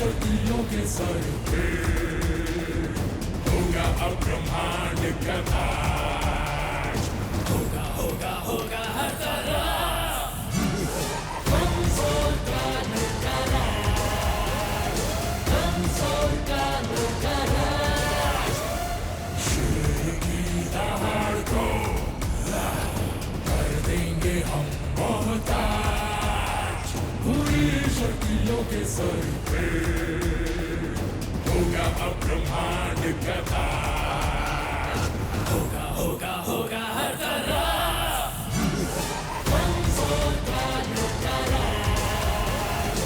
सदियों के सर पे होगा अब ब्रह्मांड का ताज। होगा होगा होगा हर तरह कंसोल का राज, कंसोल का राज। शेर की दहाड़ को कर देंगे हम मोहताज। पूरी शक्तियों के सर पे होगा अब ब्रह्मांड का ताज। होगा होगा होगा हर तरह कंसोल का राज,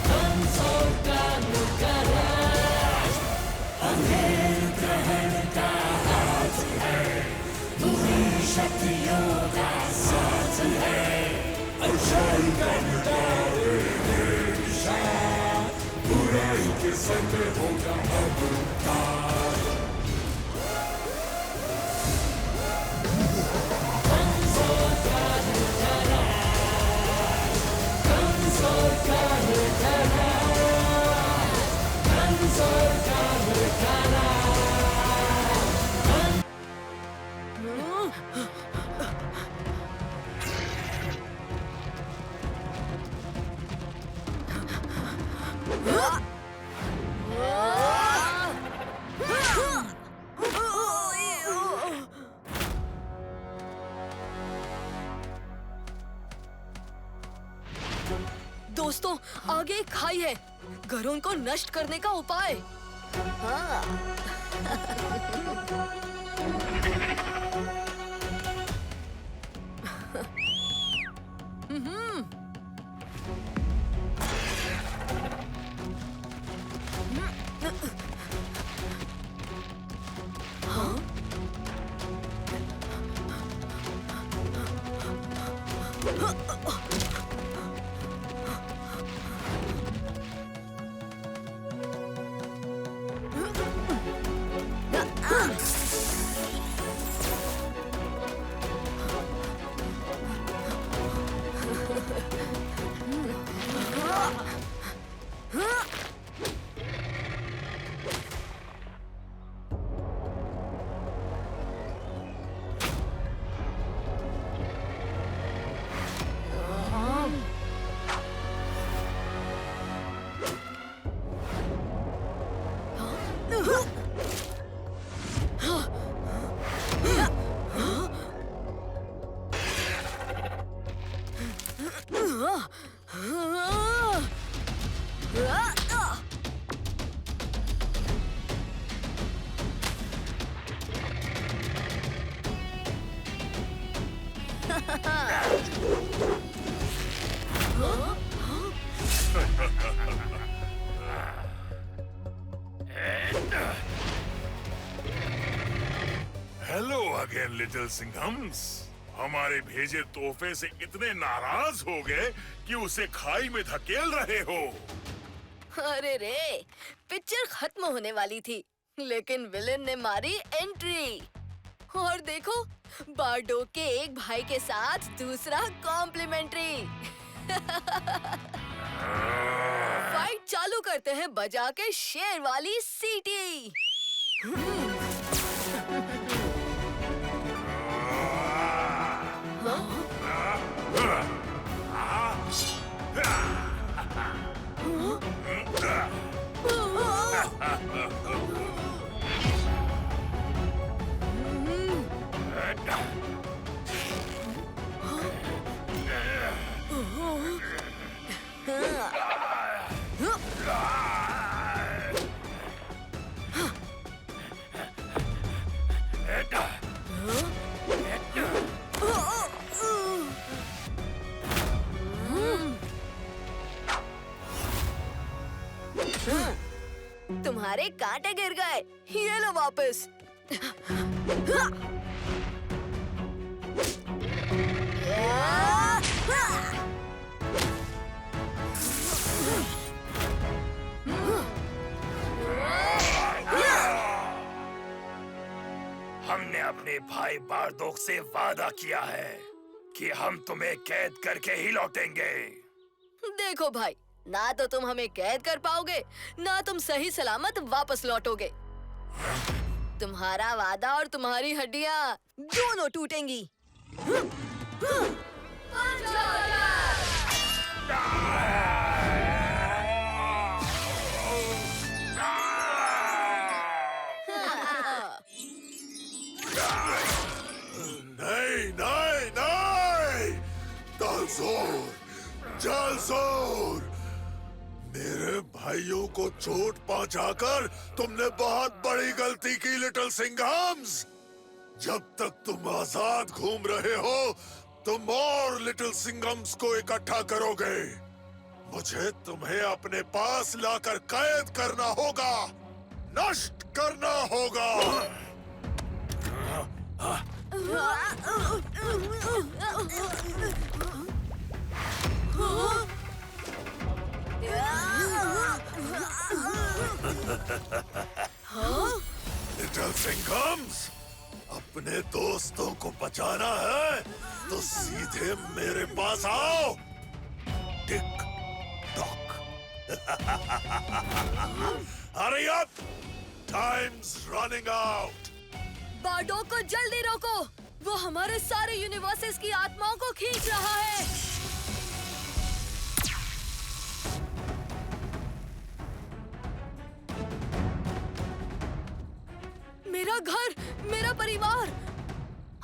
कंसोल का राज। अंधेर ग्रहण का हाथ है, पूरी शक्तियों का साथ है। अच्छाई का मिटाएंगे निशान, बुराई के सर पे होगा अब ताज। कंसोल का राज, कंसोल का राज, कंसोल का राज। दोस्तों, आगे एक खाई है, घरों को नष्ट करने का उपाय। हाँ। Hello again little Singhams. हमारे भेजे तोहफे से इतने नाराज हो गए कि उसे खाई में धकेल रहे हो। अरे रे, पिक्चर खत्म होने वाली थी, लेकिन विलेन ने मारी एंट्री। और देखो, बार्डो के एक भाई के साथ दूसरा कॉम्प्लीमेंट्री। फाइट चालू करते हैं बजा के शेर वाली सीटी। तुम्हारे कांटे गिर गए, ये लो वापस। हमने अपने भाई बारदोक से वादा किया है कि हम तुम्हें कैद करके ही लौटेंगे। देखो भाई, ना तो तुम हमें कैद कर पाओगे, ना तुम सही सलामत वापस लौटोगे। तुम्हारा वादा और तुम्हारी हड्डियां दोनों टूटेंगी। नहीं नहीं नहीं, जालज़ोर, जालज़ोर, मेरे भाइयों को चोट पहुंचाकर तुमने बहुत बड़ी गलती की लिटिल सिंघम्स। जब तक तुम आजाद घूम रहे हो तुम और लिटिल सिंघम्स को इकट्ठा करोगे। मुझे तुम्हें अपने पास लाकर कैद करना होगा, नष्ट करना होगा। लिटिल सिंघम्स, अपने दोस्तों को बचाना है तो सीधे मेरे पास आओ। Tick tock. Hurry up, time's running out. बारडोक को जल्दी रोको, वो हमारे सारे यूनिवर्सेस की आत्माओं को खींच रहा है। मेरा घर, मेरा परिवार।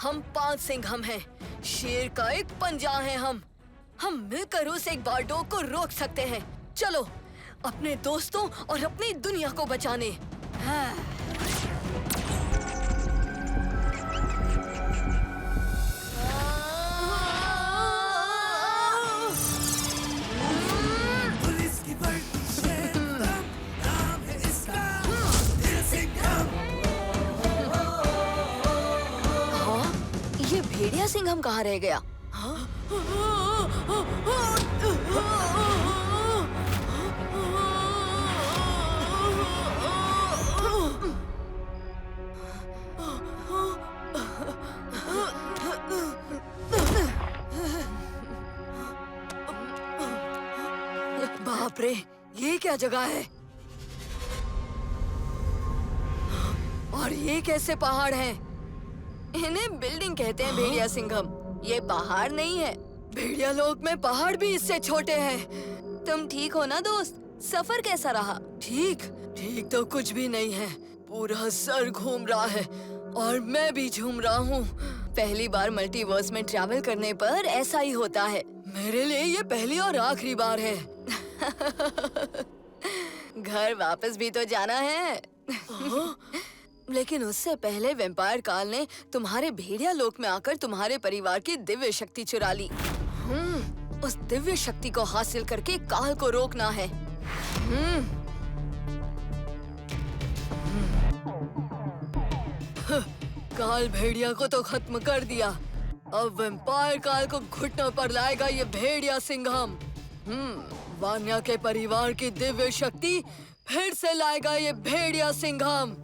हम 5 सिंघम हैं, शेर का एक पंजा है हम मिलकर उस एक बारडोक को रोक सकते हैं। चलो अपने दोस्तों और अपनी दुनिया को बचाने। हाँ। पुलिस की वर्दी शेर नाम है इसका, लिटिल सिंघम। ये भेड़िया सिंघम कहाँ रह गया? बाप रे, ये क्या जगह है? और ये कैसे पहाड़ हैं? इन्हें बिल्डिंग कहते हैं भेड़िया सिंघम। ये पहाड़ नहीं है। भेड़िया लोक में पहाड़ भी इससे छोटे हैं। तुम ठीक हो ना दोस्त? सफर कैसा रहा? ठीक तो कुछ भी नहीं है। पूरा सर घूम रहा है और मैं भी झूम रहा हूँ। पहली बार मल्टीवर्स में ट्रैवल करने पर ऐसा ही होता है। मेरे लिए ये पहली और आखिरी बार है। घर वापस भी तो जाना है। लेकिन उससे पहले वैम्पायर काल ने तुम्हारे भेड़िया लोक में आकर तुम्हारे परिवार की दिव्य शक्ति चुरा ली। उस दिव्य शक्ति को हासिल करके काल को रोकना है। काल भेड़िया को तो खत्म कर दिया। अब वैम्पायर काल को घुटनों पर लाएगा ये भेड़िया सिंघम। वान्या के परिवार की दिव्य शक्ति फिर से लाएगा ये भेड़िया सिंघम।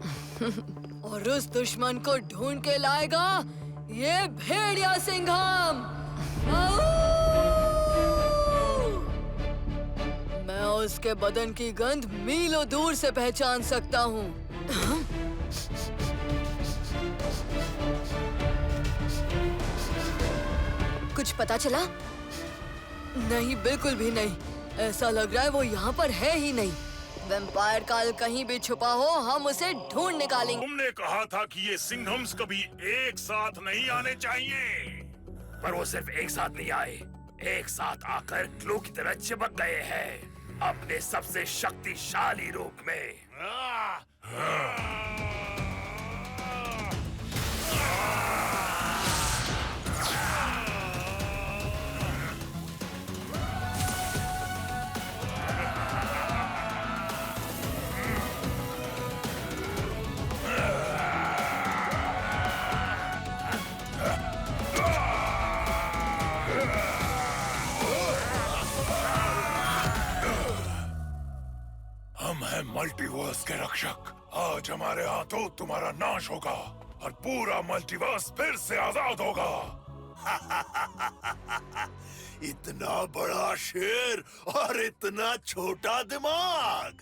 और उस दुश्मन को ढूंढ के लाएगा ये भेड़िया सिंघम। मैं उसके बदन की गंध मीलों दूर से पहचान सकता हूँ। कुछ पता चला? नहीं, बिल्कुल भी नहीं। ऐसा लग रहा है वो यहाँ पर है ही नहीं। वैम्पायर काल कहीं भी छुपा हो, हम उसे ढूंढ निकालेंगे। तुमने कहा था कि ये सिंघम्स कभी एक साथ नहीं आने चाहिए, पर वो सिर्फ एक साथ नहीं आए, एक साथ आकर ग्लू की तरह चिपक गए हैं अपने सबसे शक्तिशाली रूप में। हम हैं मल्टीवर्स के रक्षक। आज हमारे हाथों तुम्हारा नाश होगा और पूरा मल्टीवर्स फिर से आजाद होगा। इतना बड़ा शेर और इतना छोटा दिमाग।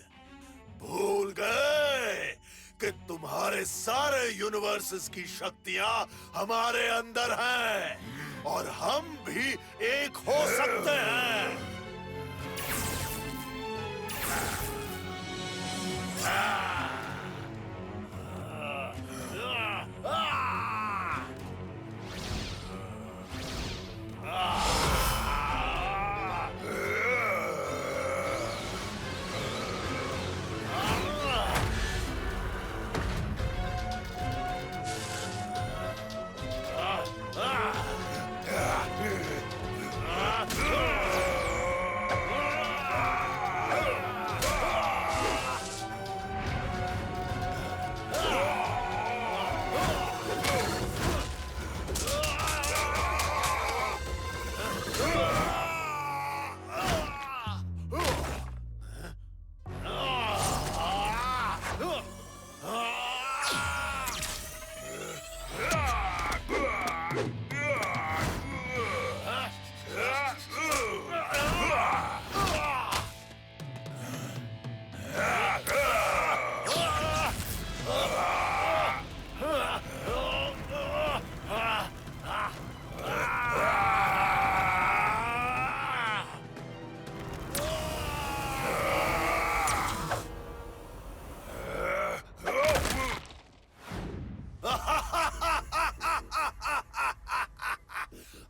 भूल गए कि तुम्हारे सारे यूनिवर्सेस की शक्तियां हमारे अंदर हैं और हम भी एक हो सकते हैं।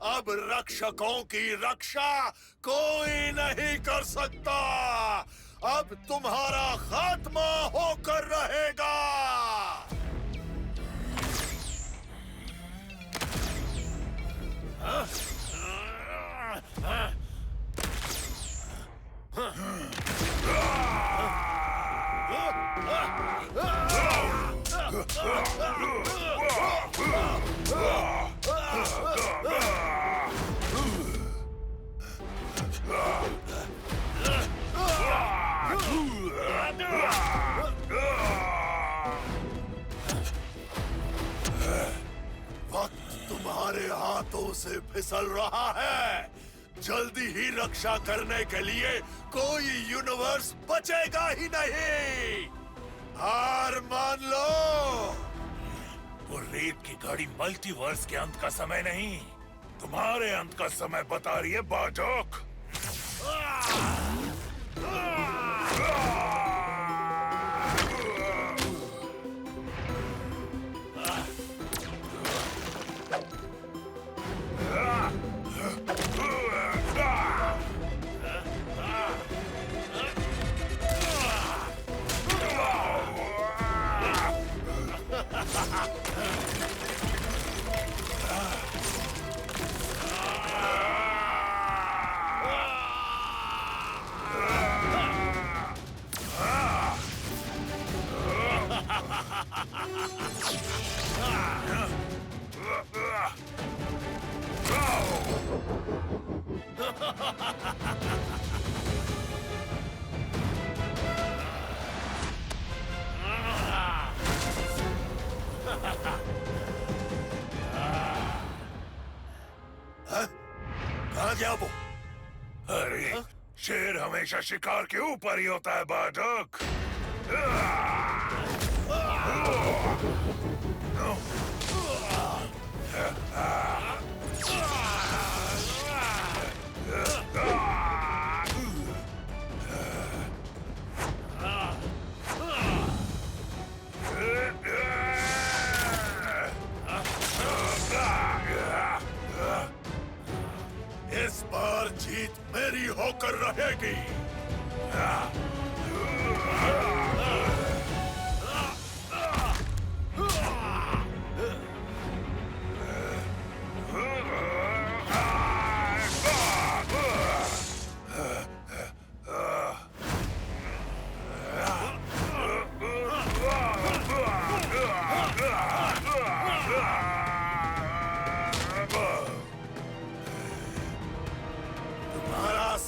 अब रक्षकों की रक्षा कोई नहीं कर सकता। अब तुम्हारा खात्मा होकर रहेगा। वक्त तुम्हारे हाथों से फिसल रहा है। जल्दी ही रक्षा करने के लिए कोई यूनिवर्स बचेगा ही नहीं। हार मान लो। वो रेत की गाड़ी मल्टीवर्स के अंत का समय नहीं, तुम्हारे अंत का समय बता रही है बाजोक। कहाँ गया वो? अरे शेर हमेशा शिकार के ऊपर ही होता है बाजोक। इस बार जीत मेरी होकर रहेगी।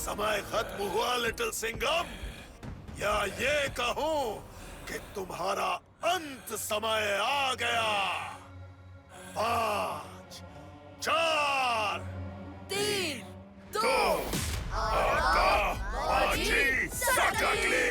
समय खत्म हुआ लिटिल सिंघम, या ये कहूं कि तुम्हारा अंत समय आ गया। 5, 4 3 2 आता माझी सकटली.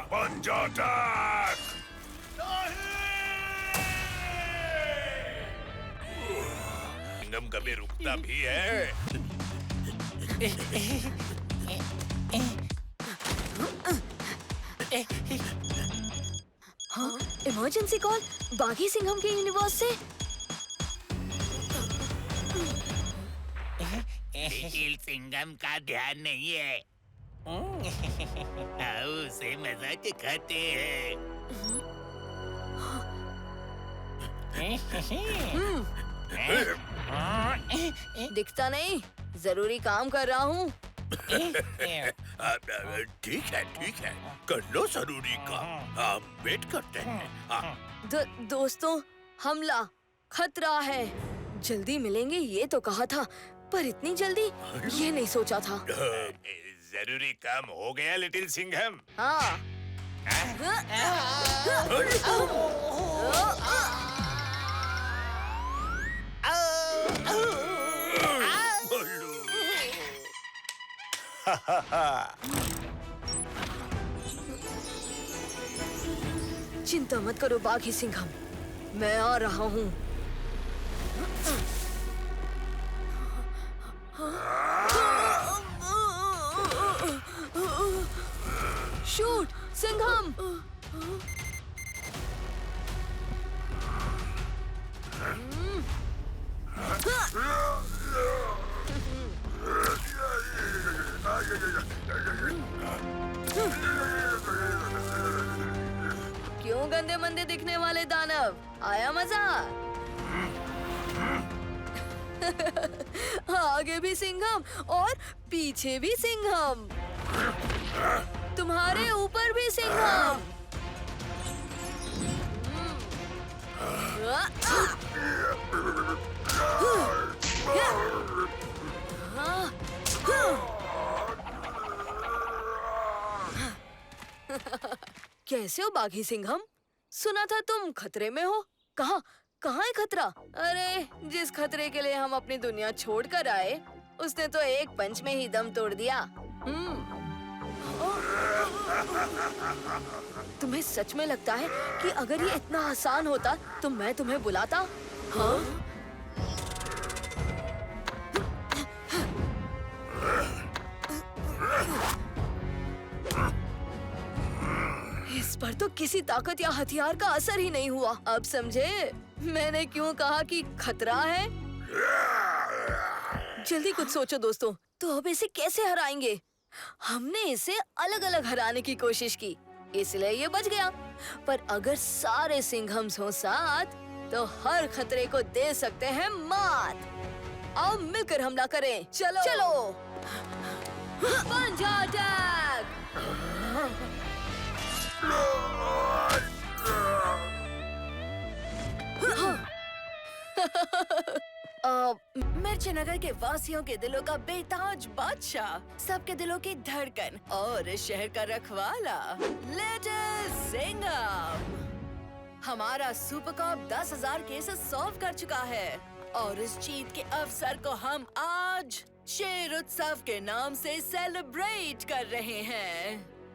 पंजाटक. सिंघम कभी रुकता भी है? हाँ, इमरजेंसी कॉल बागी सिंघम के यूनिवर्स से। लिटिल सिंघम का ध्यान नहीं है। आओ उसे मजा दिखाते हैं। दिखता नहीं, जरूरी काम कर रहा हूँ। ठीक है, कर लो जरूरी काम. हम वेट करते हैं. दोस्तों, हमला खतरा है, जल्दी मिलेंगे ये तो कहा था, पर इतनी जल्दी ये नहीं सोचा था। जरूरी काम हो गया लिटिल सिंघम. हाँ। चिंता मत करो बागी सिंघम, मैं आ रहा हूँ। शूट सिंघम। क्यों गंदे मंदे दिखने वाले दानव, आया मजा? आगे भी सिंघम और पीछे भी सिंघम, तुम्हारे ऊपर भी सिंघम। कैसे हो बागी सिंघम? सुना था तुम खतरे में हो। कहाँ है खतरा? अरे जिस खतरे के लिए हम अपनी दुनिया छोड़कर आए, उसने तो एक पंच में ही दम तोड़ दिया। तुम्हें सच में लगता है कि अगर ये इतना आसान होता तो मैं तुम्हें बुलाता? हाँ? इस पर तो किसी ताकत या हथियार का असर ही नहीं हुआ। अब समझे मैंने क्यों कहा कि खतरा है? जल्दी कुछ सोचो दोस्तों, तो अब इसे कैसे हराएंगे? हमने इसे अलग अलग हराने की कोशिश की, इसलिए ये बच गया। पर अगर सारे सिंघम्स हो साथ, तो हर खतरे को दे सकते हैं मात। आओ मिलकर हमला करें। चलो। पंजा अटैक! मिर्ची नगर के वासियों के दिलों का बेताज बादशाह, सबके दिलों की धड़कन और इस शहर का रखवाला लिटिल सिंघम। हमारा सुपर कॉप 10,000 केसेस सॉल्व कर चुका है और इस जीत के अवसर को हम आज शेर उत्सव के नाम से सेलिब्रेट कर रहे हैं।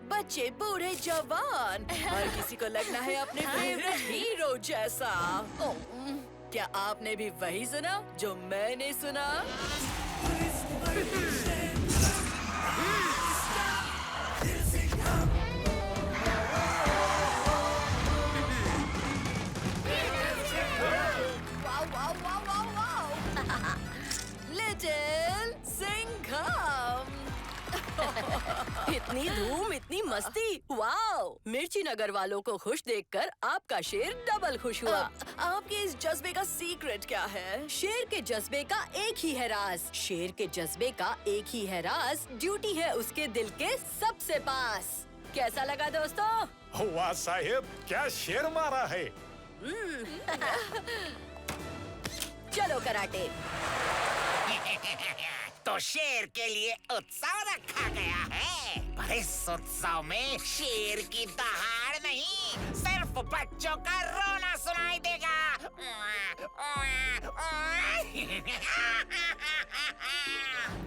बच्चे, बूढ़े, जवान, हर किसी को लगना है अपने फेवरेट हीरो जैसा। क्या आपने भी वही सुना जो मैंने सुना? लिटिल सिंघम। इतनी धूम, इतनी मस्ती, वाओ! मिर्ची नगर वालों को खुश देखकर आपका शेर डबल खुश हुआ। आपके इस जज्बे का सीक्रेट क्या है? शेर के जज्बे का एक ही है राज। शेर के जज्बे का एक ही है राज। ड्यूटी है उसके दिल के सबसे पास। कैसा लगा दोस्तों? वाह साहेब, क्या शेर मारा है। चलो कराटे। तो शेर के लिए उत्सव रखा गया है, पर इस उत्सव में शेर की दहाड़ नहीं, सिर्फ बच्चों का रोना सुनाई देगा।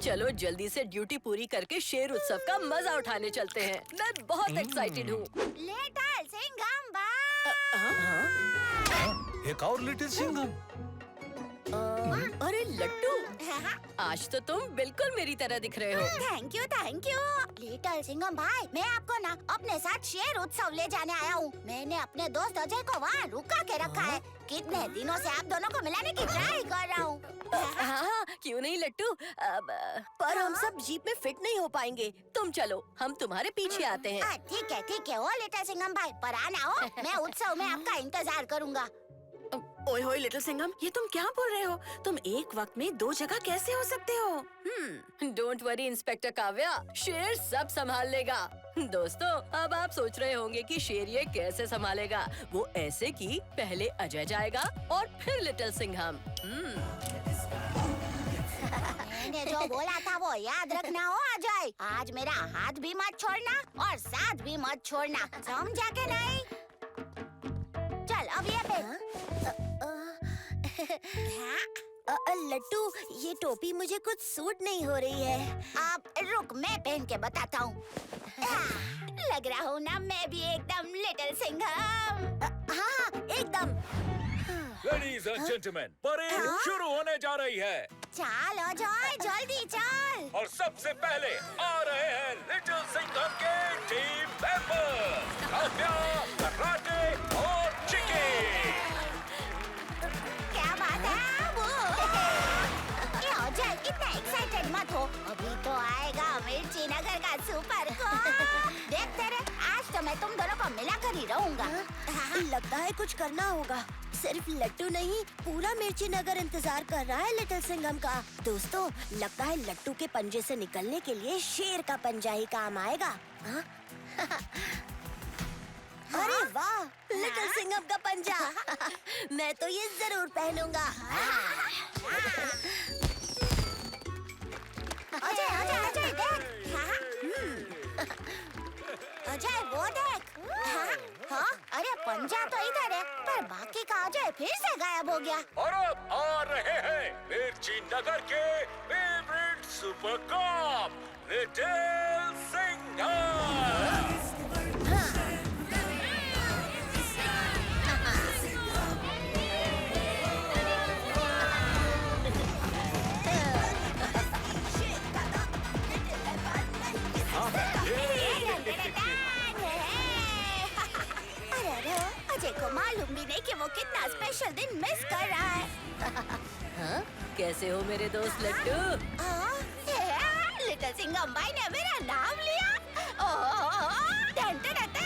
चलो जल्दी से ड्यूटी पूरी करके शेर उत्सव का मजा उठाने चलते हैं। मैं बहुत एक्साइटेड हूँ। लिटिल सिंघम एक और लिटिल सिंघम। अरे लट्टू, आज तो तुम बिल्कुल मेरी तरह दिख रहे हो। थैंक यू लिटिल सिंघम भाई, मैं आपको ना अपने साथ शेर उत्सव ले जाने आया हूँ। मैंने अपने दोस्त अजय को वहाँ रुका के रखा है। कितने दिनों से आप दोनों को मिलाने की ट्राई कर रहा हूँ। हाँ, क्यों नहीं लट्टू, पर हम सब जीप में फिट नहीं हो पाएंगे। तुम चलो, हम तुम्हारे पीछे आते हैं। ठीक है, ओ लिटिल सिंघम भाई, पर आना हो। मैं उत्सव में आपका इंतजार करूँगा। ओए होए लिटिल सिंघम, ये तुम क्या बोल रहे हो? तुम एक वक्त में 2 जगह कैसे हो सकते हो? डोंट वरी इंस्पेक्टर काव्या, शेर सब संभाल लेगा। दोस्तों, अब आप सोच रहे होंगे कि शेर ये कैसे संभालेगा। वो ऐसे कि पहले अजय जाएगा और फिर लिटिल सिंघम। मैंने जो बोला था वो याद रखना हो अजय। आज मेरा हाथ भी मत छोड़ना और साथ भी मत छोड़ना, समझा के नहीं? चल अब ये पे। लट्टू, ये टोपी मुझे कुछ सूट नहीं हो रही है। आप रुक, मैं पहन के बताता हूँ। लग रहा हूँ ना मैं भी एकदम लिटिल सिंघम। हाँ, एकदम। लेडीज एंड जेंटलमैन, परेड शुरू होने जा रही है। चल अजय, जल्दी चल। और सबसे पहले आ रहे हैं लिटिल सिंघम के टीम मेंबर, काव्या, कराटे और चिकी। क्या बात है वो? ये अजय, इतना एक्साइटेड मत हो। अभी तो आएगा मिर्ची नगर का सुपर को। देखते रहे, आज तो मैं तुम दोनों को मिलाकर ही रहूंगा। लगता है कुछ करना होगा। सिर्फ लट्टू नहीं, पूरा मिर्ची नगर इंतजार कर रहा है लिटिल सिंघम का। दोस्तों, लगता है लट्टू के पंजे से निकलने के लिए शेर का पंजा ही काम आएगा। हाँ? अरे वाह, लिटिल सिंघम का पंजा। मैं तो ये जरूर पहनूंगा। अजय देख। अजय वो देख। हाँ, अरे पंजा तो इधर है, पर बाकी का अजय फिर से गायब हो गया। और अब आ रहे हैं मिर्ची नगर के favourite super cop, little Singham. Ajay को मालूम भी नहीं कि वो कितना स्पेशल दिन मिस कर रहा है। हाँ? कैसे हो मेरे दोस्त लट्टू? लिटिल सिंघम भाई ने मेरा नाम लिया। Done done done.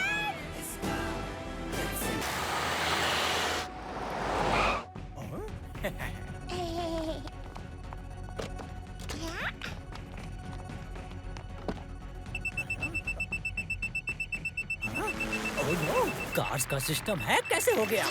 कार्ड्स का सिस्टम है, कैसे हो गया?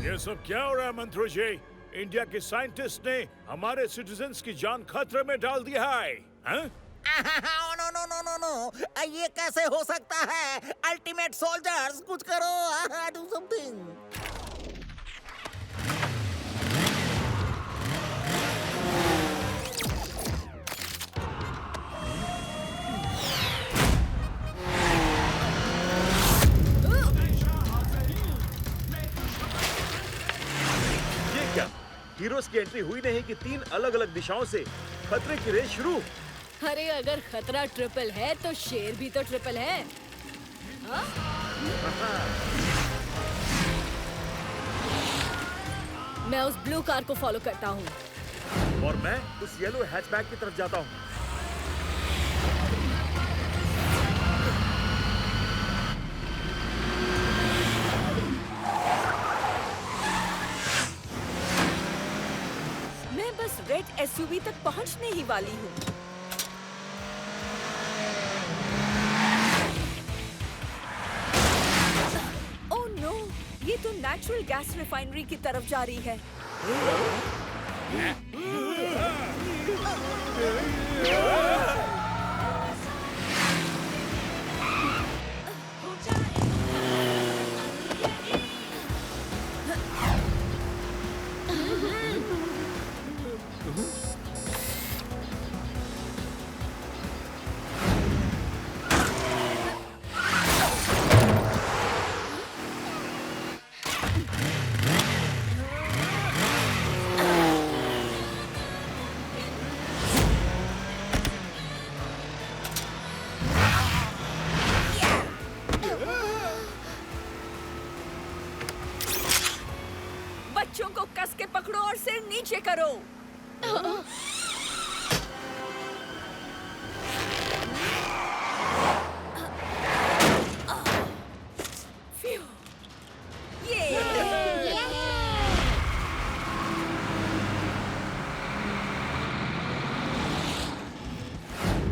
ये सब क्या हो रहा है मंत्री जी? इंडिया के साइंटिस्ट ने हमारे सिटीजन्स की जान खतरे में डाल दिया है। हाँ? No no no no no, ये कैसे हो सकता है? अल्टीमेट सोल्जर्स, कुछ करो, डू समथिंग। हीरोज की एंट्री हुई नहीं कि 3 अलग-अलग दिशाओं से खतरे की रेस शुरू। अरे अगर खतरा ट्रिपल है तो शेर भी तो ट्रिपल है। हाँ? मैं उस ब्लू कार को फॉलो करता हूँ। और मैं उस येलो हैचबैक की तरफ जाता हूँ। मैं बस रेड एसयूवी तक पहुंचने ही वाली हूँ। ओह नो, ये तो नेचुरल गैस रिफाइनरी की तरफ जा रही है। बच्चों को कस के पकड़ो और सिर नीचे करो। Phew.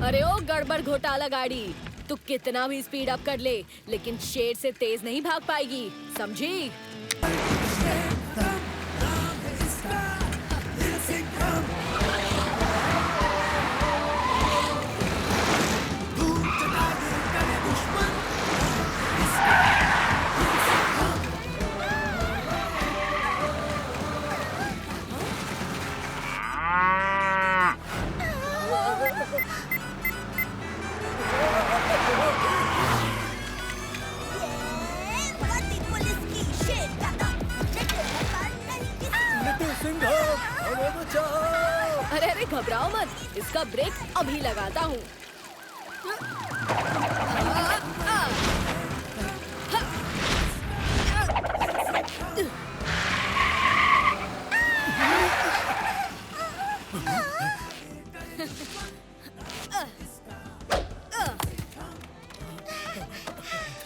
अरे ओ गड़बड़ घोटाला गाड़ी, तू कितना भी स्पीड अप कर ले लेकिन शेर से तेज नहीं भाग पाएगी, समझी? अरे अरे घबराओ मत, इसका ब्रेक अभी लगाता हूँ।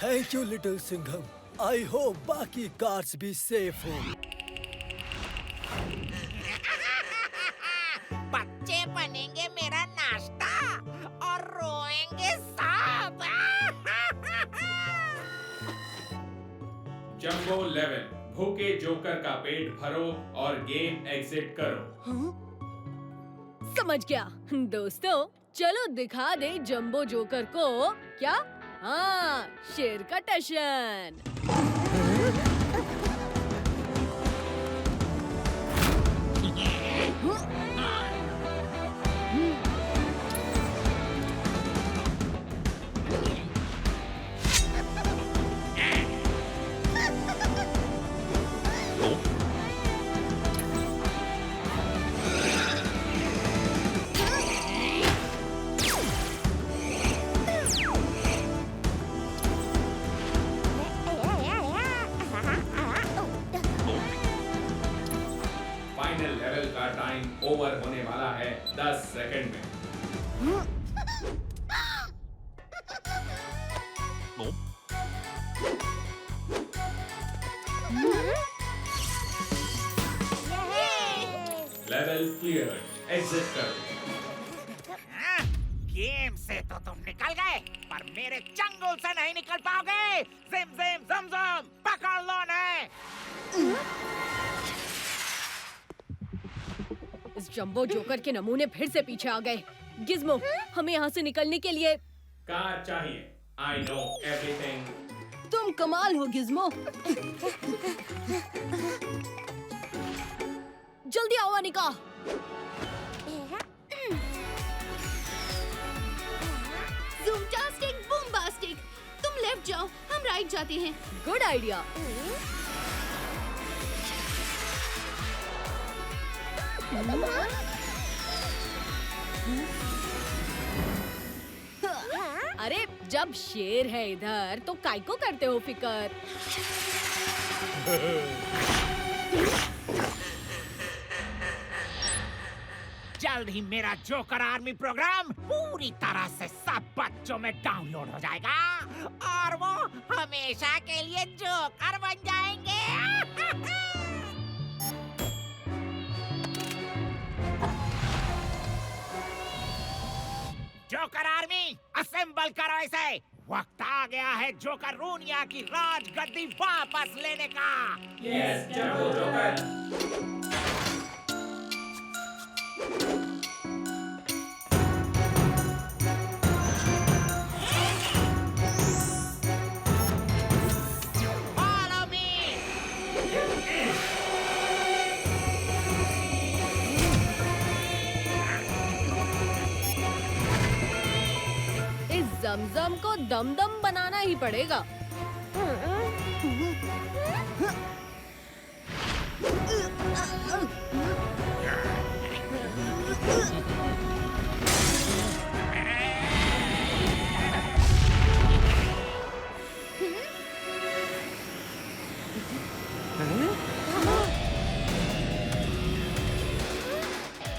Thank you little Singham. I hope बाकी कार्स भी सेफ हो। बच्चे बनेंगे मेरा नाश्ता और रोएंगे सांप। जंबो लेवल, भूखे जोकर का पेट भरो और गेम एग्जिट करो। समझ गया दोस्तों, चलो दिखा दे जंबो जोकर को क्या। हाँ, शेर का टशन। फाइनल लेवल का टाइम ओवर होने वाला है 10 सेकंड में। लेवल क्लियर, एग्जिट करो। गेम से तो तुम निकल गए, पर मेरे चंगुल से नहीं निकल पाओगे। जिम जिम जम जम, पकड़ लो ने। इस जंबो जोकर के नमूने फिर से पीछे आ गए। गिज़्मो, हमें यहाँ से निकलने के लिए कार चाहिए। I know everything. तुम कमाल हो गिज़्मो। जल्दी आओ अनिका। ज़ूमटास्टिक, बूमबास्टिक। तुम लेफ्ट जाओ, हम राइट जाते हैं। Good idea. अरे जब शेर है इधर तो काय को करते हो फिकर? जल्द ही मेरा जोकर आर्मी प्रोग्राम पूरी तरह से सब बच्चों में डाउनलोड हो जाएगा और वो हमेशा के लिए जोकर बन जाएंगे। जोकर आर्मी असेंबल करो इसे। वक्त आ गया है जोकर रूनिया की राजगद्दी वापस लेने का। Yes jumbo joker. Follow me. इस जमजम को दमदम बनाना ही पड़ेगा।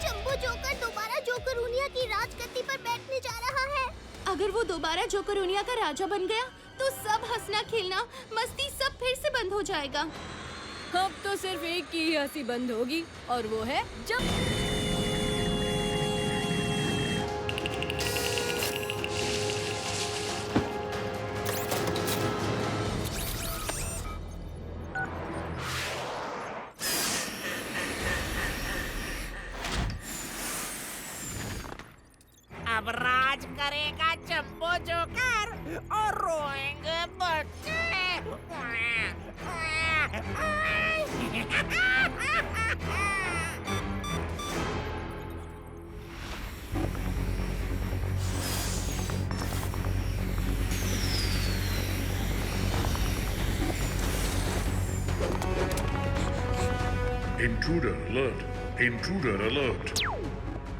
जंबो जोकर दोबारा जोकरूनिया की राजगद्दी पर बैठने जा रहा है। अगर वो दोबारा जोकरूनिया का राजा बन गया तो सब हंसना खेलना मस्ती सब फिर से बंद हो जाएगा। अब तो सिर्फ एक की ही हंसी बंद होगी और वो है जब अब राज करेगा जंबो जोकर और रोएंगे बच्चे। Intruder alert! Intruder alert!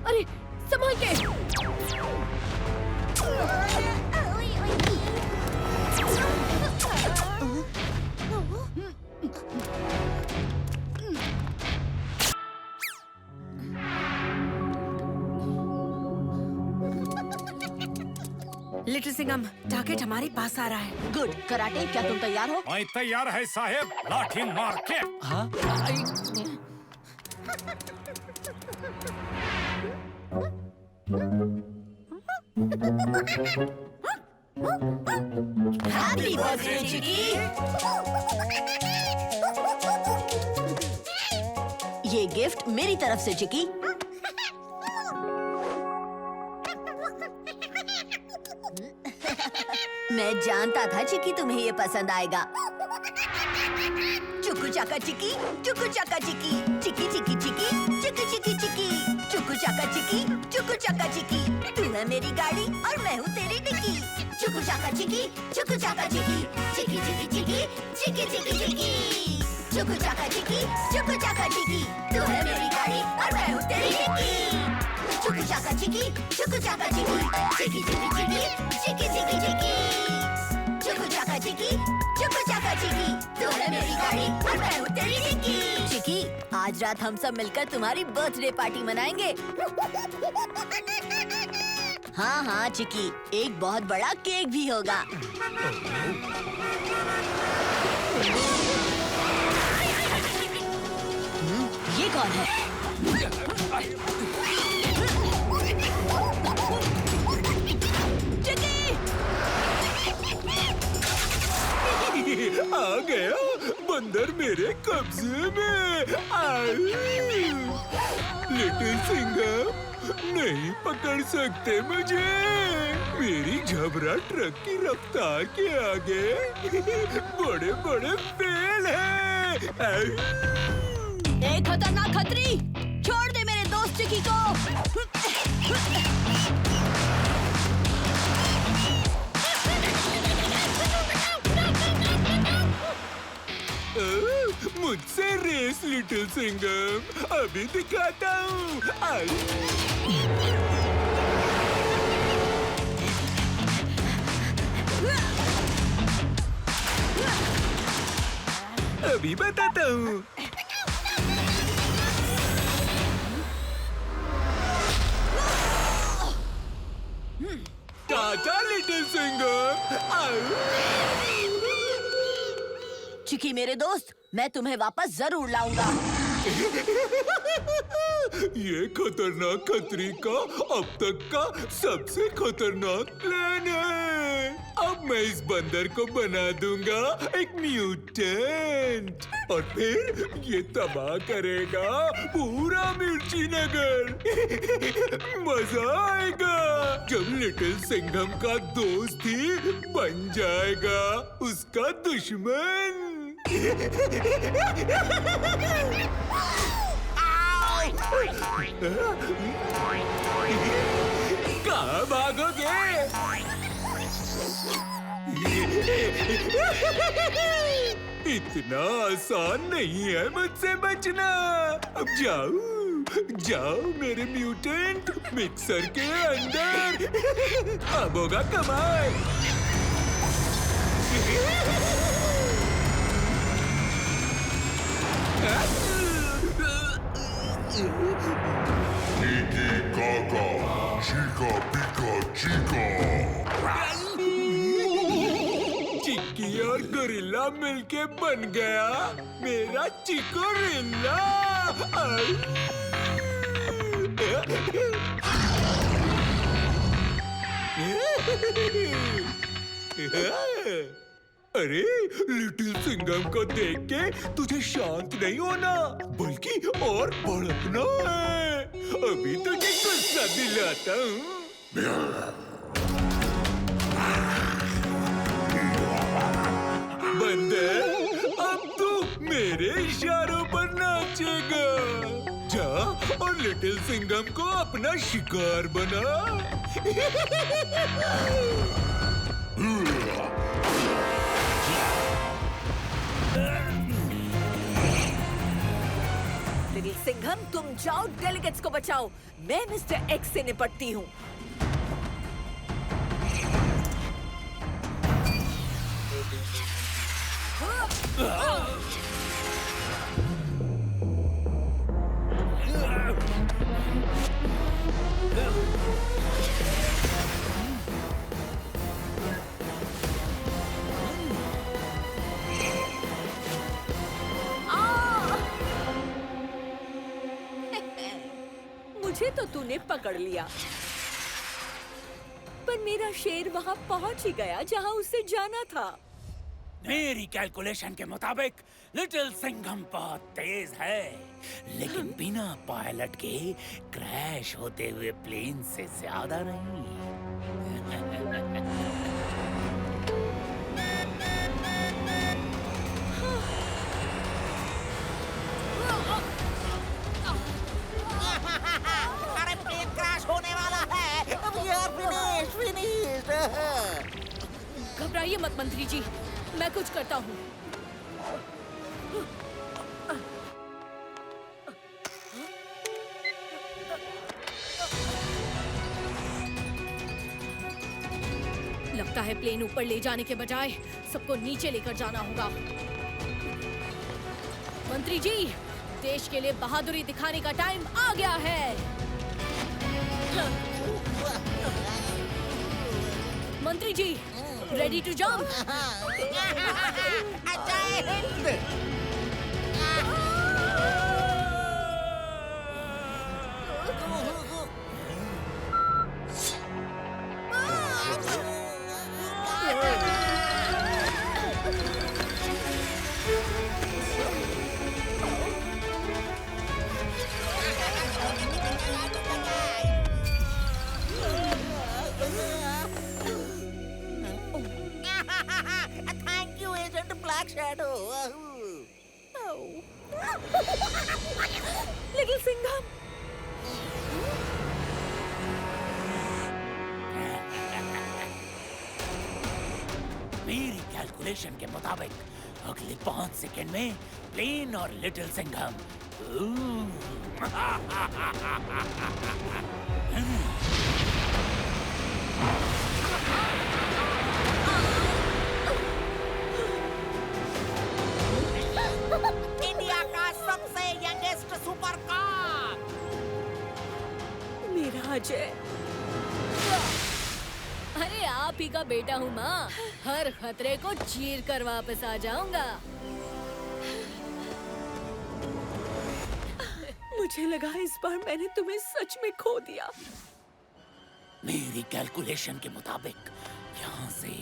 अरे संभाल के। लिटिल सिंघम, टारगेट हमारे पास आ रहा है। गुड। कराटे, क्या तुम तैयार हो? मैं तैयार है साहेब, लाठी मार के। हाँ? हैप्पी बर्थडे चिकी। ये गिफ्ट मेरी तरफ से चिकी। मैं जानता था चिकी तुम्हें ये पसंद आएगा। चुकू चाका चिकी, चुकू चाका चिकी, चिकी चिकी चिकी, चिकी चिकी चिकी, चुकू चाका चिकी, चुकू चाका चिकी। तू है मेरी गाड़ी और मैं हूँ तेरी डिक्की। चुकू चाका चिकी, चुकू चाका चिकी, चिकी चिकी चिकी, चिकी चिकी चिकी, चुकू चाका चिकी, चुकू चाका चिकी। तू है मेरी गाड़ी और मैं हूँ तेरी डिक्की। चुकू चाका चिकी, चुकू चाका चिकी, चिकी चिकी चिकी, चिकी चिकी चिकी, चुकू चाका चिकी, चुकू चाका चिकी। तू है मेरी गाड़ी और मैं हूँ तेरी डिक्की। चिकी, आज रात हम सब मिलकर तुम्हारी बर्थडे पार्टी मनाएंगे। हाँ हाँ चिकी, एक बहुत बड़ा केक भी होगा। ये कौन है? आ गया बंदर मेरे कब्जे में। लिटिल सिंघम, नहीं पकड़ सकते मुझे। मेरी झबरा ट्रक की रफ्तार के आगे बड़े बड़े पेड़ हैं। एक खतरनाक खतरी, छोड़ दे मेरे दोस्त चिकी को। मुझसे रेस लिटिल सिंघम, अभी दिखाता हूँ। अभी बताता हूँ। टाटा लिटिल सिंघम। चिकी मेरे दोस्त, मैं तुम्हें वापस जरूर लाऊंगा। ये खतरनाक खतरी का अब तक का सबसे खतरनाक प्लान है। अब मैं इस बंदर को बना दूंगा एक म्यूटेंट और फिर ये तबाह करेगा पूरा मिर्ची नगर। मजा आएगा जब लिटिल सिंघम का दोस्त ही बन जाएगा उसका दुश्मन। कहाँ भागोगे? इतना आसान नहीं है मुझसे बचना। अब जाओ मेरे म्यूटेंट मिक्सर के अंदर। अब होगा कमाल। कीकी काका, चीका पीका चीका। चिक्की और गोरिल्ला मिलके बन गया मेरा चिकोरिल्ला। अरे लिटिल सिंघम को देख के तुझे शांत नहीं होना बल्कि और भड़कना है। अभी तुझे गुस्सा दिलाता हूँ। बंदर, अब तू मेरे इशारों पर नाचेगा। जा और लिटिल सिंघम को अपना शिकार बना। लिटिल सिंघम, तुम जाओ डेलीगेट्स को बचाओ। मैं मिस्टर एक्स से निपटती हूँ। मुझे तो तूने पकड़ लिया, पर मेरा शेर वहाँ पहुँच ही गया जहाँ उसे जाना था। मेरी कैलकुलेशन के मुताबिक लिटिल सिंघम बहुत तेज है, लेकिन बिना पायलट के क्रैश होते हुए प्लेन से ज्यादा नहीं। अरे प्लेन क्रैश होने वाला है। अब ये फिनिश। घबराइए मत मंत्री जी, मैं कुछ करता हूँ। लगता है प्लेन ऊपर ले जाने के बजाय सबको नीचे लेकर जाना होगा। मंत्री जी, देश के लिए बहादुरी दिखाने का टाइम आ गया है। मंत्री जी, रेडी टू जंप? जय हिंद। लिटिल सिंघम, मेरी कैलकुलेशन के मुताबिक अगले 5 सेकंड में प्लेन और लिटिल सिंघम। इंडिया का सबसे यंगेस्ट सुपर कॉप। मेरा अजय। अरे आप ही का बेटा हूँ माँ, हर खतरे को चीर कर वापस आ जाऊंगा। मुझे लगा इस बार मैंने तुम्हें सच में खो दिया। मेरी कैलकुलेशन के मुताबिक यहाँ से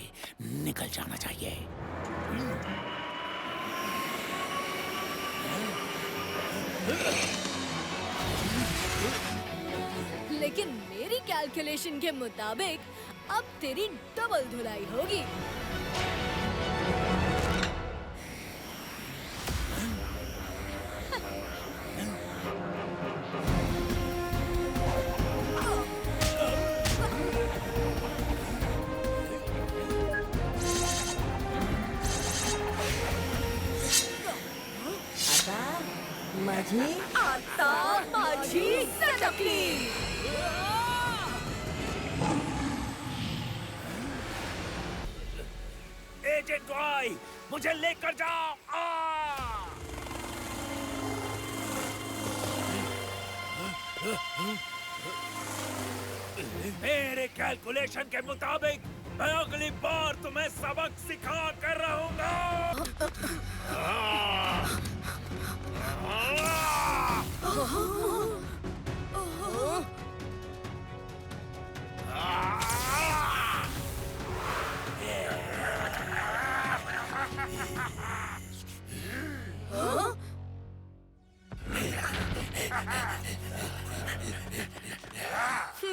निकल जाना चाहिए। लेकिन मेरी कैलकुलेशन के मुताबिक अब तेरी डबल धुलाई होगी। माझी आता माझी सटकली। एजेंट रॉय, मुझे लेकर जाओ। मेरे कैलकुलेशन के मुताबिक मैं अगली बार तुम्हें सबक सिखा कर रहूंगा।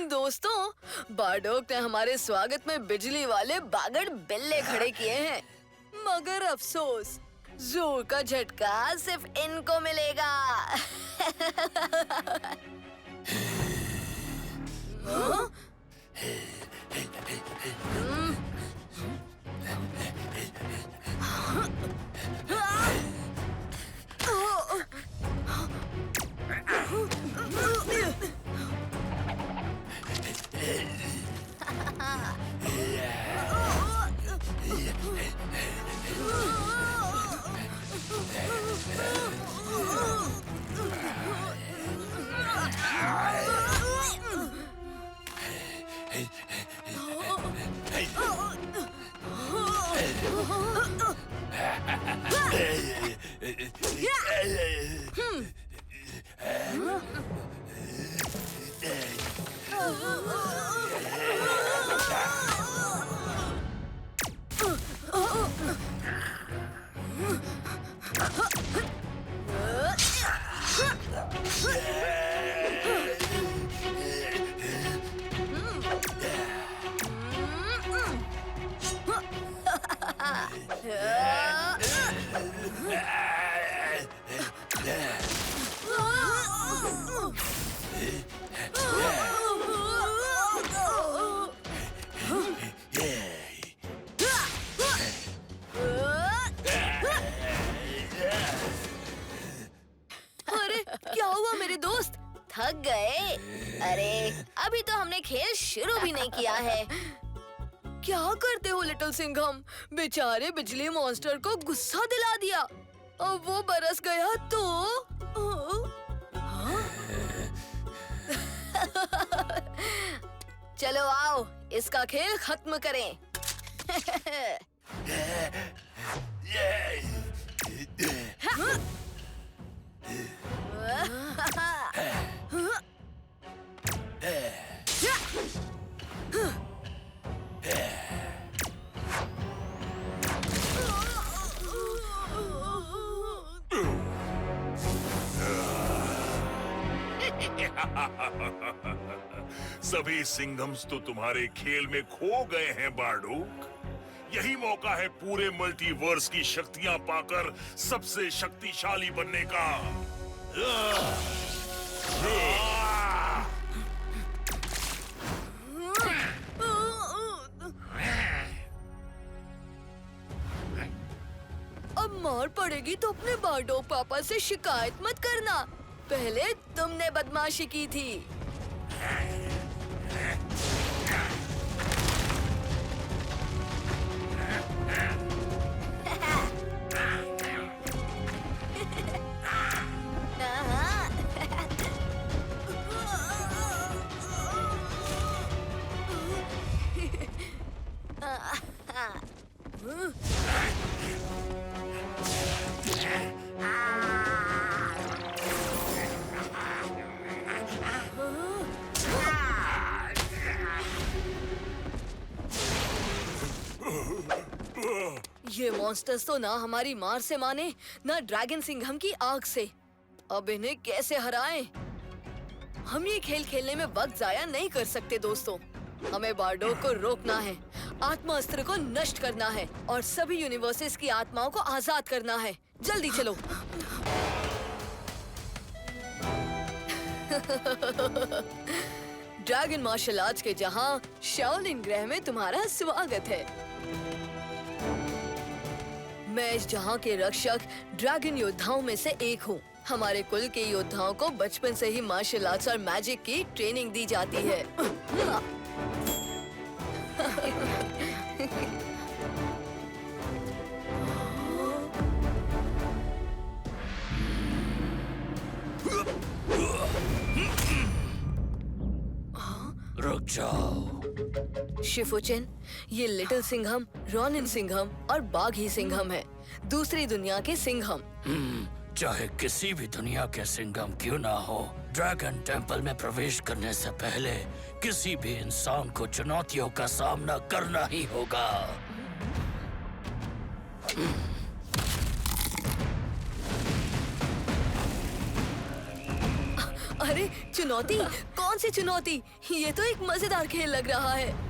दोस्तों, बारडोक ने हमारे स्वागत में बिजली वाले बागड़ बिल्ले खड़े किए हैं, मगर अफसोस जोर का झटका सिर्फ इनको मिलेगा। थक गए? अरे अभी तो हमने खेल शुरू भी नहीं किया है। क्या करते हो लिटिल सिंघम? बेचारे बिजली मॉन्स्टर को गुस्सा दिला दिया। अब वो बरस गया तो चलो आओ इसका खेल खत्म करें। सभी सिंघम्स तो तुम्हारे खेल में खो गए हैं बारडोक। यही मौका है पूरे मल्टीवर्स की शक्तियां पाकर सबसे शक्तिशाली बनने का। अब मार पड़ेगी तो अपने बारडोग पापा से शिकायत मत करना। पहले तुमने बदमाशी की थी। ये मॉन्स्टर्स तो ना हमारी मार से माने, ना ड्रैगन सिंघम की आग से। अब इन्हें कैसे हराएं? हम ये खेल खेलने में वक्त जाया नहीं कर सकते दोस्तों। हमें बारडोग को रोकना है, आत्मा अस्त्र को नष्ट करना है और सभी यूनिवर्सेस की आत्माओं को आजाद करना है। जल्दी चलो। ड्रैगन मार्शल आर्ट्स के जहां शाओलिन ग्रह में तुम्हारा स्वागत है। मैं इस जहां के रक्षक ड्रैगन योद्धाओं में से एक हूँ। हमारे कुल के योद्धाओं को बचपन से ही मार्शल आर्ट्स और मैजिक की ट्रेनिंग दी जाती है। रुक जाओ। शिफुचिन, ये लिटिल सिंघम, रॉनिन सिंघम और बाघी सिंघम है, दूसरी दुनिया के सिंघम। चाहे किसी भी दुनिया के सिंघम क्यों ना हो, ड्रैगन टेंपल में प्रवेश करने से पहले किसी भी इंसान को चुनौतियों का सामना करना ही होगा। अरे चुनौती? कौन सी चुनौती? ये तो एक मजेदार खेल लग रहा है।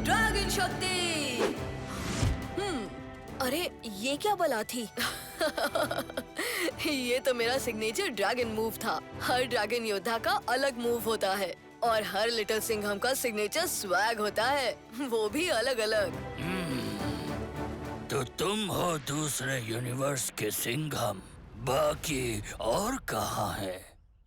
ड्रैगन शक्ति! अरे ये क्या बला थी? ये तो मेरा सिग्नेचर ड्रैगन मूव था। हर ड्रैगन योद्धा का अलग मूव होता है और हर लिटिल सिंघम का सिग्नेचर स्वैग होता है, वो भी अलग अलग। तो तुम हो दूसरे यूनिवर्स के सिंघम, बाकी और कहाँ है?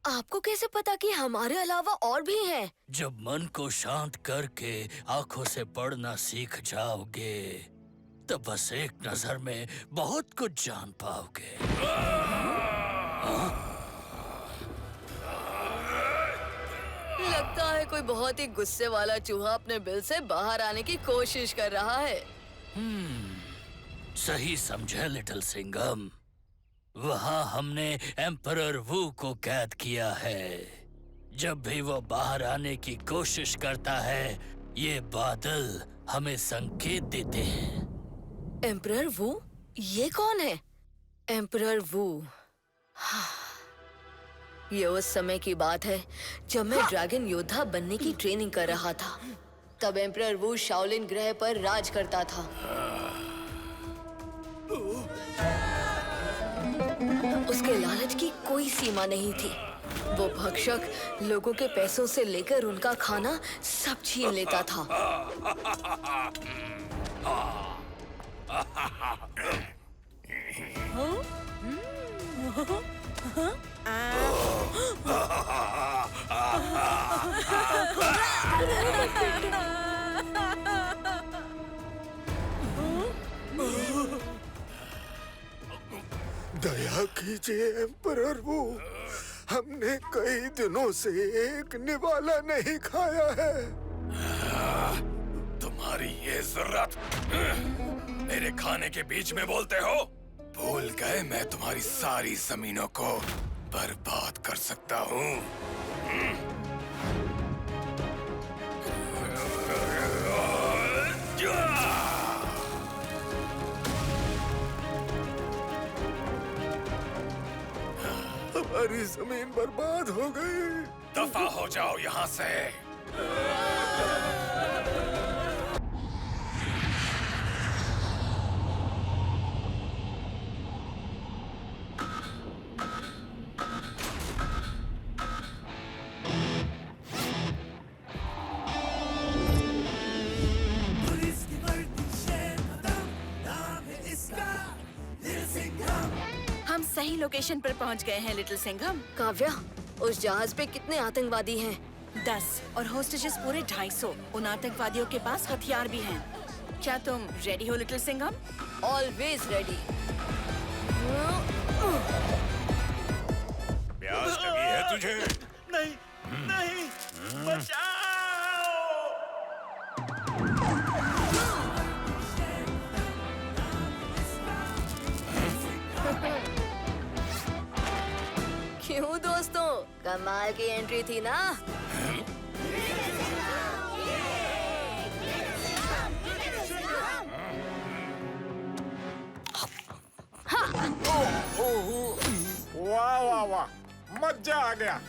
आपको कैसे पता कि हमारे अलावा और भी हैं? जब मन को शांत करके आंखों से पढ़ना सीख जाओगे, तब बस एक नजर में बहुत कुछ जान पाओगे। लगता है कोई बहुत ही गुस्से वाला चूहा अपने बिल से बाहर आने की कोशिश कर रहा है। सही समझे लिटिल सिंघम। वहाँ हमने एम्परर वू को कैद किया है। जब भी वो बाहर आने की कोशिश करता है, ये बादल हमें संकेत देते हैं। एम्परर वू? ये कौन है? एम्परर वू। ये उस समय की बात है जब मैं ड्रैगन योद्धा बनने की ट्रेनिंग कर रहा था। तब एम्परर वू शाओलिन ग्रह पर राज करता था। उसके लालच की कोई सीमा नहीं थी। वो भक्षक लोगों के पैसों से लेकर उनका खाना सब छीन लेता था। दया कीजिए एम्परर वू, हमने कई दिनों से एक निवाला नहीं खाया है। तुम्हारी ये जरूरत मेरे खाने के बीच में बोलते हो? भूल गए मैं तुम्हारी सारी जमीनों को बर्बाद कर सकता हूँ। सारी जमीन बर्बाद हो गई। दफा हो जाओ यहाँ से। हम सही लोकेशन पर पहुंच गए हैं लिटिल सिंघम। काव्या, उस जहाज पे कितने आतंकवादी हैं? 10 और होस्टेजेस पूरे 250। उन आतंकवादियों के पास हथियार भी हैं। क्या तुम रेडी हो लिटिल सिंघम? Always ready. प्यास लगी है तुझे? नहीं, नहीं, बचाओ! क्यों दोस्तों, कमाल की एंट्री थी ना? वाह वाह वाह, मजा आ गया।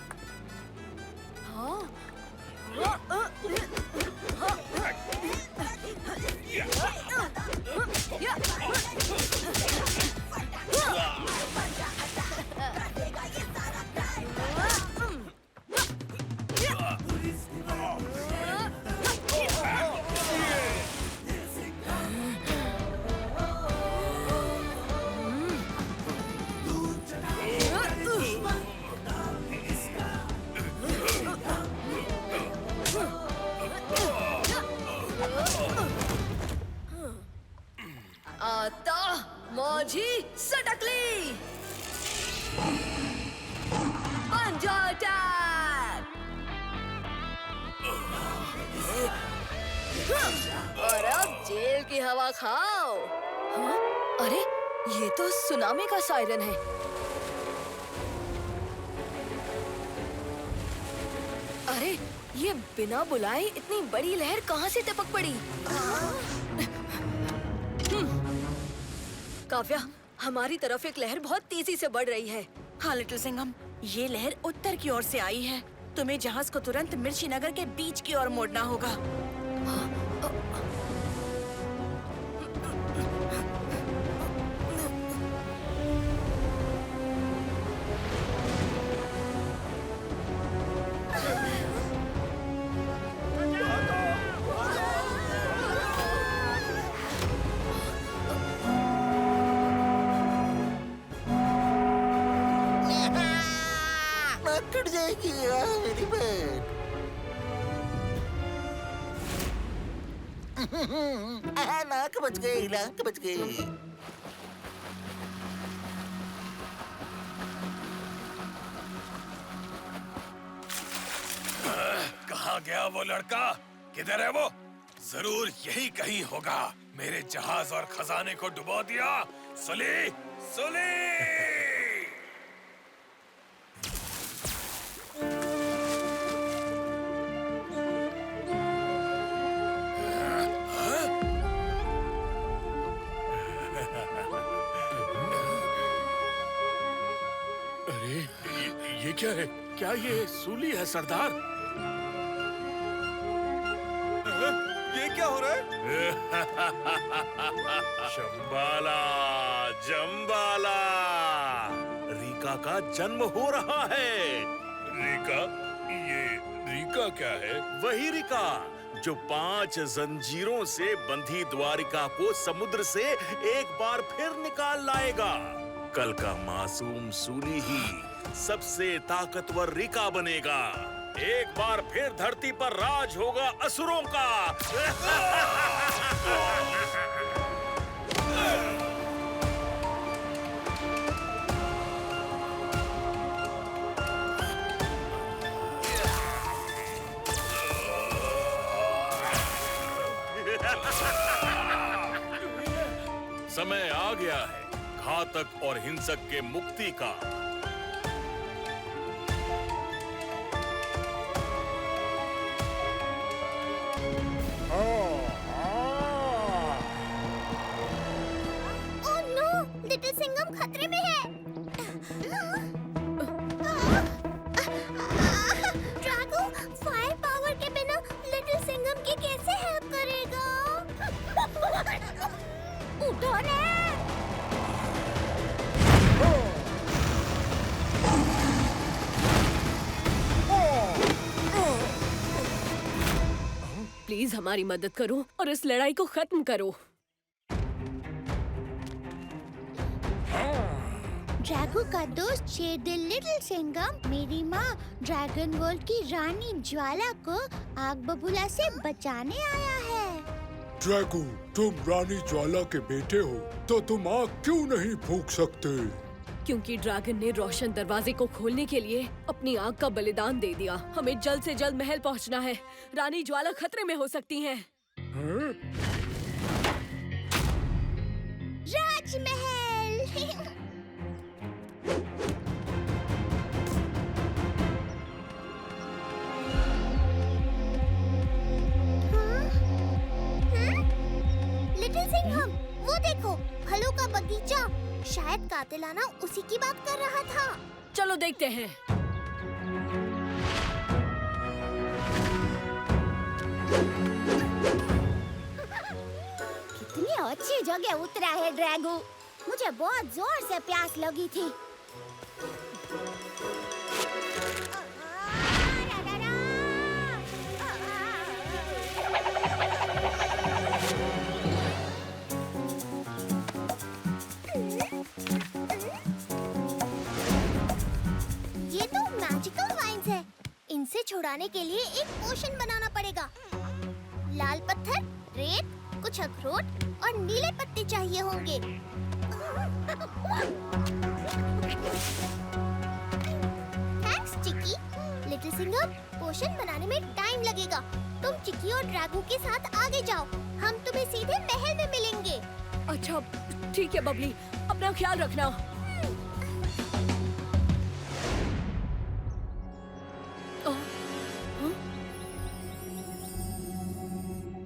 आता मौजी सटकली पंजा अटैक। और अब जेल की हवा खाओ। हाँ? अरे ये तो सुनामी का सायरन है। अरे ये बिना बुलाए इतनी बड़ी लहर कहाँ से टपक पड़ी? काव्या, हमारी तरफ एक लहर बहुत तेजी से बढ़ रही है। हाँ लिटिल सिंघम, ये लहर उत्तर की ओर से आई है। तुम्हें जहाज को तुरंत मिर्ची नगर के बीच की ओर मोड़ना होगा। टूट जाएगी मेरी बहन। नाक बच गई, नाक बच गई। कहाँ गया वो लड़का? किधर है वो? जरूर यही कहीं होगा। मेरे जहाज और खजाने को डुबो दिया। सुली, सुली! अरे ये क्या है? क्या ये सूली है सरदार? ये क्या हो रहा है? शंबाला, जंबाला, रीका का जन्म हो रहा है। रीका? ये रीका क्या है? वही रीका जो 5 जंजीरों से बंधी द्वारिका को समुद्र से एक बार फिर निकाल लाएगा। कल का मासूम सूली ही सबसे ताकतवर रीका बनेगा। एक बार फिर धरती पर राज होगा असुरों का। समय आ गया है घातक और हिंसक के मुक्ति का। ओह नो, लिटिल सिंघम खतरे में है। प्लीज हमारी मदद करो और इस लड़ाई को खत्म करो। ड्रैगो का दोस्त शेर द लिटिल सिंघम मेरी माँ ड्रैगन वर्ल्ड की रानी ज्वाला को आग बबूला से बचाने आया है। ड्रैगो, तुम रानी ज्वाला के बेटे हो, तो तुम आग क्यों नहीं फूंक सकते? क्योंकि ड्रैगन ने रोशन दरवाजे को खोलने के लिए अपनी आग का बलिदान दे दिया। हमें जल्द से जल्द महल पहुंचना है। रानी ज्वाला खतरे में हो सकती हैं। राजमहल। लिटिल सिंघम, वो देखो, फलों का बगीचा। शायद कातिलाना उसी की बात कर रहा था। चलो देखते हैं। कितनी अच्छी जगह उतरा है ड्रैगो। मुझे बहुत जोर से प्यास लगी थी। ये तो मैजिकल वाइन्स है। इनसे छुड़ाने के लिए एक पोशन बनाना पड़ेगा। लाल पत्थर, रेत, कुछ अखरोट और नीले पत्ते चाहिए होंगे। थैंक्स चिक्की। लिटिल सिंघम, पोशन बनाने में टाइम लगेगा। तुम चिक्की और ड्रैगो के साथ आगे जाओ। हम तुम्हें सीधे महल में मिलेंगे। अच्छा ठीक है बबली, अपना ख्याल रखना।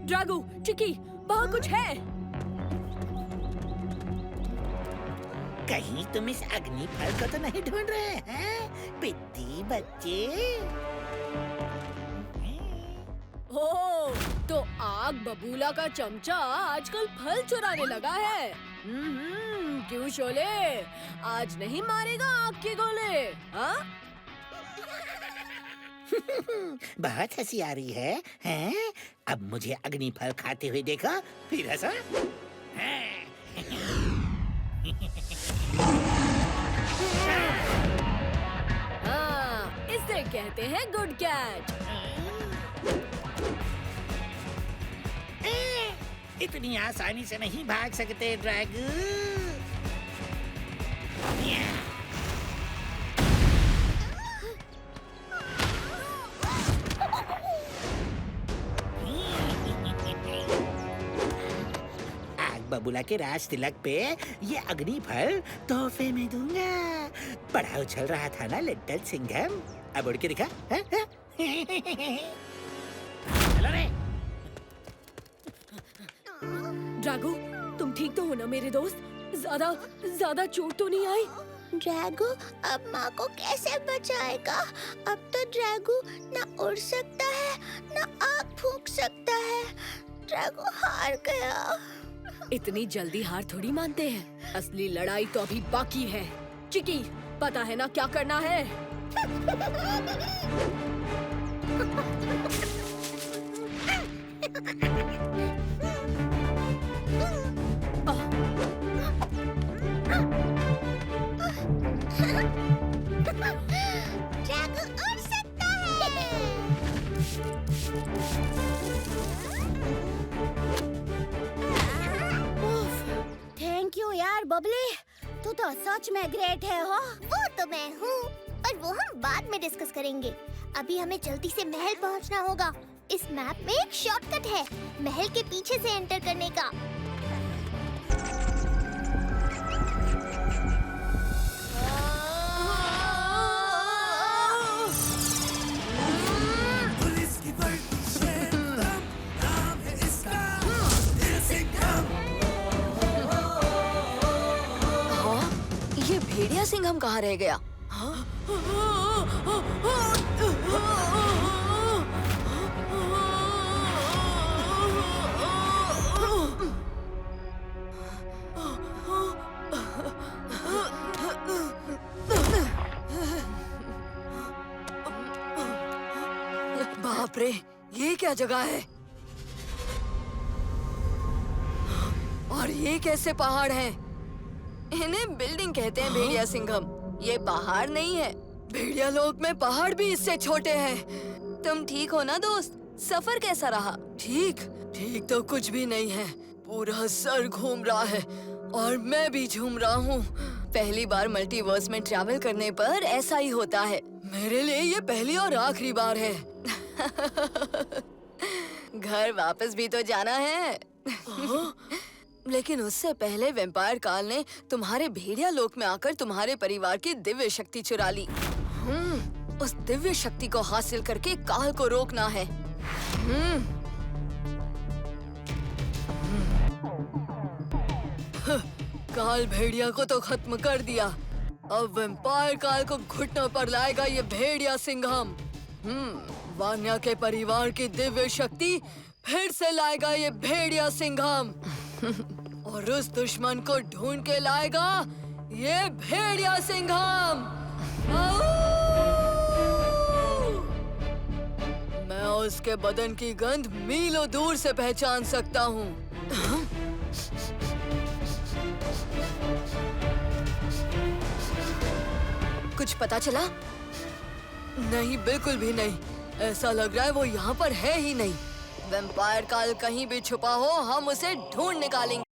ड्रैगो, चिक्की, वहाँ कुछ है। कहीं तुम इस अग्नि फल को तो नहीं ढूंढ रहे हैं पित्ती बच्चे? ओह, तो आग बबूला का चमचा आजकल फल चुराने लगा है। क्यों शोले, आज नहीं मारेगा आग के गोले? हाँ? बहुत हंसी आ रही है, हैं? अब मुझे अग्नि फल खाते हुए देखा, फिर हंसा। हाँ, इसे कहते हैं गुड कैट। इतनी आसानी से नहीं भाग सकते ड्रैगो। आग बबूला के राज तिलक पे ये अग्नि फल तोहफे में दूंगा। बड़ा उछल रहा था ना लिटिल सिंघम, अब उड़ के दिखा। चलो रे। ड्रैगो, तुम ठीक तो हो ना मेरे दोस्त? ज्यादा चोट तो नहीं आई? ड्रैगो अब माँ को कैसे बचाएगा? अब तो ड्रैगो ना उड़ सकता है ना आग फूंक सकता है। ड्रैगो हार गया। इतनी जल्दी हार थोड़ी मानते हैं। असली लड़ाई तो अभी बाकी है। चिक्की, पता है ना क्या करना है? ड्रैगो उड़ सकता है। थैंक यू यार बबली, तू तो सच में ग्रेट है हो। वो तो मैं हूँ, पर वो हम बाद में डिस्कस करेंगे। अभी हमें जल्दी से महल पहुँचना होगा। इस मैप में एक शॉर्टकट है महल के पीछे से एंटर करने का। पुलिस की वर्दी शेर नाम है इसका दिल सिंघम। हाँ, ये भेड़िया सिंघम कहाँ रह गया? हाँ? बाप रे, ये क्या जगह है? ये कैसे पहाड़ हैं? इन्हें बिल्डिंग कहते हैं भेड़िया सिंघम। ये पहाड़ नहीं है। भेड़िया लोक में पहाड़ भी इससे छोटे हैं। तुम ठीक हो ना दोस्त? सफर कैसा रहा? ठीक तो कुछ भी नहीं है। पूरा सर घूम रहा है और मैं भी झूम रहा हूँ। पहली बार मल्टीवर्स में ट्रैवल करने पर ऐसा ही होता है। मेरे लिए ये पहली और आखिरी बार है। घर वापस भी तो जाना है। लेकिन उससे पहले वैम्पायर काल ने तुम्हारे भेड़िया लोक में आकर तुम्हारे परिवार की दिव्य शक्ति चुरा ली। उस दिव्य शक्ति को हासिल करके काल को रोकना है। काल भेड़िया को तो खत्म कर दिया। अब वैम्पायर काल को घुटनों पर लाएगा ये भेड़िया सिंघम। वान्या के परिवार की दिव्य शक्ति फिर से लाएगा ये भेड़िया सिंघम। और उस दुश्मन को ढूंढ के लाएगा ये भेड़िया सिंघम। मैं उसके बदन की गंध मीलों दूर से पहचान सकता हूँ। कुछ पता चला? नहीं, बिल्कुल भी नहीं। ऐसा लग रहा है वो यहाँ पर है ही नहीं। वैम्पायर काल कहीं भी छुपा हो, हम उसे ढूंढ निकालेंगे।